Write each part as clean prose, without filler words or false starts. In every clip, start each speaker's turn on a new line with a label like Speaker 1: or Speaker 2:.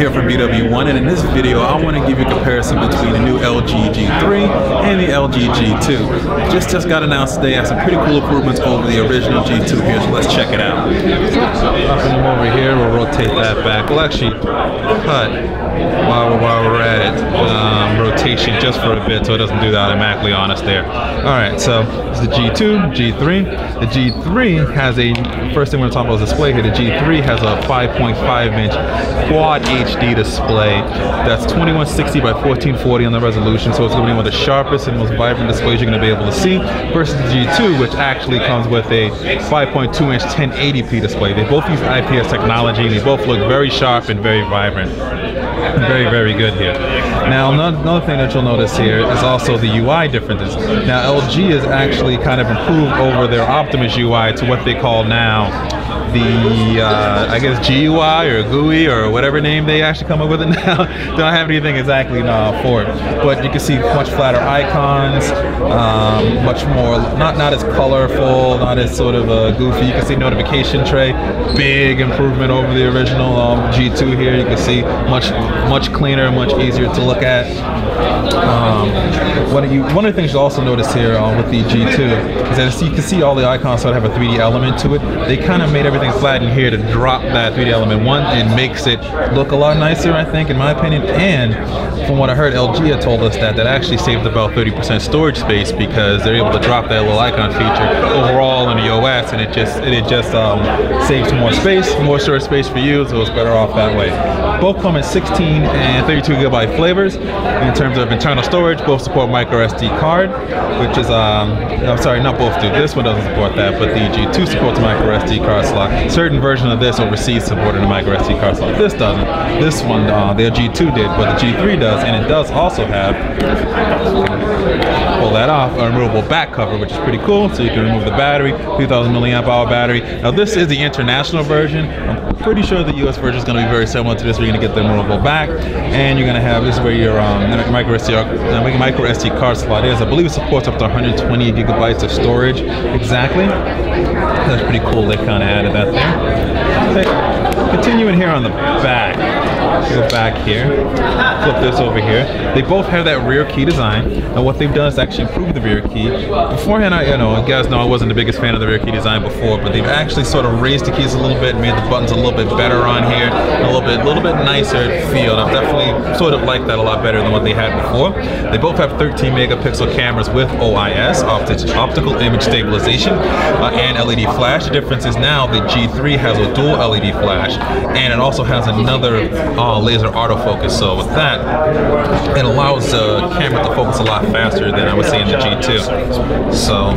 Speaker 1: here from BWOne, and in this video I want to give you a comparison between the new LG G3 and the LG G2. Just got announced today, has some pretty cool improvements over the original G2 here, so let's check it out. Popping them over here, we'll rotate that back. We'll actually cut while we're at it, rotation just for a bit so it doesn't do that automatically on us there. Alright, so it's the G2, G3. The G3 has a, first thing we're going to talk about is display here. The G3 has a 5.5-inch quad HD display that's 2160 by 1440 on the resolution, so it's going to be one of the sharpest and most vibrant displays you're going to be able to see, versus the G2, which actually comes with a 5.2-inch 1080p display. They both use IPS technology, and they both look very sharp and very vibrant. Very, very good here. Now, another thing that you'll notice here is also the UI differences. Now, LG has actually kind of improved over their Optimus UI to what they call now the, I guess, GUI or GUI or whatever name they actually come up with it now. Don't have anything exactly for it. But you can see much flatter icons, much more, not as colorful, not as sort of goofy. You can see notification tray, big improvement over the original G2 here. You can see much cleaner, much easier to look at. One of the things you'll also notice here with the G2 is that you can see all the icons sort of have a 3D element to it. They kind of made everything flat in here to drop that 3D element. One, it makes it look a lot nicer, I think, in my opinion. And from what I heard, LG had told us that actually saved about 30% storage space because they're able to drop that little icon feature overall in the OS, and it just saves more space, more storage space for you, so it's better off that way. Both come in 16 and 32 gigabyte flavors. In terms of internal storage, both support micro SD card, which is, I'm sorry, not both do. This one doesn't support that, but the G2 supports a micro SD card slot. Certain version of this overseas supported a micro SD card slot. This doesn't. This one, the G2 did, but the G3 does, and it does also have, pull that off, a removable back cover, which is pretty cool. So you can remove the battery, 3000 milliamp hour battery. Now this is the international version. I'm pretty sure the US version is going to be very similar to this, where you're going to get the removable back, and you're going to have, this is where your micro SD card slot is. I believe it supports up to 120 gigabytes of storage exactly. That's pretty cool. They kind of added that there. Okay. Continuing here on the back, go back here, flip this over here. They both have that rear key design, and what they've done is actually improve the rear key. Beforehand, you guys know I wasn't the biggest fan of the rear key design before, but they've actually sort of raised the keys a little bit, made the buttons a little bit better on here, a little bit nicer feel. And I've definitely sort of liked that a lot better than what they had before. They both have 13 megapixel cameras with OIS, optical image stabilization, and LED flash. The difference is now the G3 has a dual LED flash, and it also has another laser autofocus. So with that, it allows the camera to focus a lot faster than I would say in the G2. So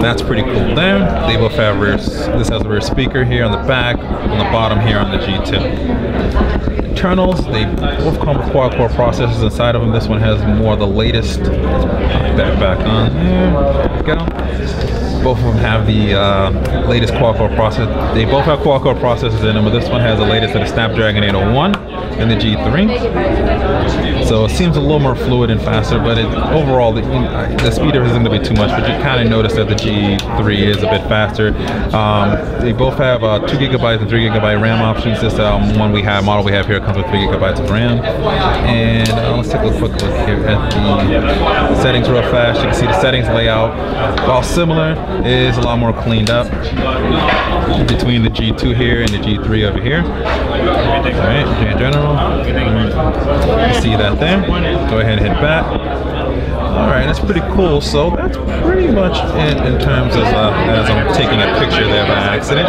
Speaker 1: that's pretty cool there. They both have this has a rear speaker here on the back, on the bottom here on the G2. Internals, they both come with quad-core processors inside of them. This one has more of the latest. Back on there we go. Both of them have the latest quad-core processor. They both have quad-core processors in them, but this one has the latest of the Snapdragon 801 and the G3. So it seems a little more fluid and faster, but overall the speed difference isn't going to be too much, but you kind of notice that the G3 is a bit faster. They both have 2 gigabytes and 3 gigabyte RAM options. This model we have here comes with 3 gigabytes of RAM. And let's take a quick look here at the settings real fast. You can see the settings layout, while similar, is a lot more cleaned up between the G2 here and the G3 over here. Alright, in general, you see that there. Go ahead and hit back. Alright, that's pretty cool. So that's pretty much it in terms of as I'm taking a picture there by accident.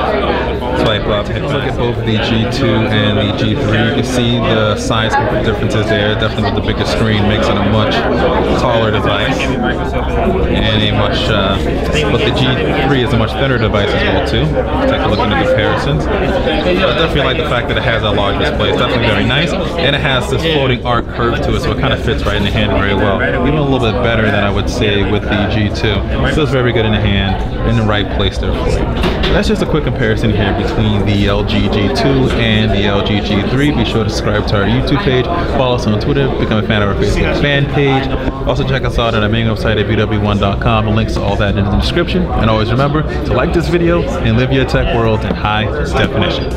Speaker 1: Swipe up, look at both the G2 and the G3. You can see the size differences there. Definitely with the bigger screen makes it a much taller device, and a much but the G3 is a much thinner device as well too. Take a look at the comparisons. I definitely like the fact that it has a large display. It's definitely very nice, and it has this floating arc curve to it, so it kind of fits right in the hand very well. Even a little bit better than I would say with the G2. It feels very good in the hand, in the right place there for you. That's just a quick comparison here between the LG G2 and the LG G3. Be sure to subscribe to our YouTube page, follow us on Twitter, become a fan of our Facebook fan page. Also check us out on our main website at BWOne.com. The links to all that in the description. And always remember to like this video and live your tech world in high definition.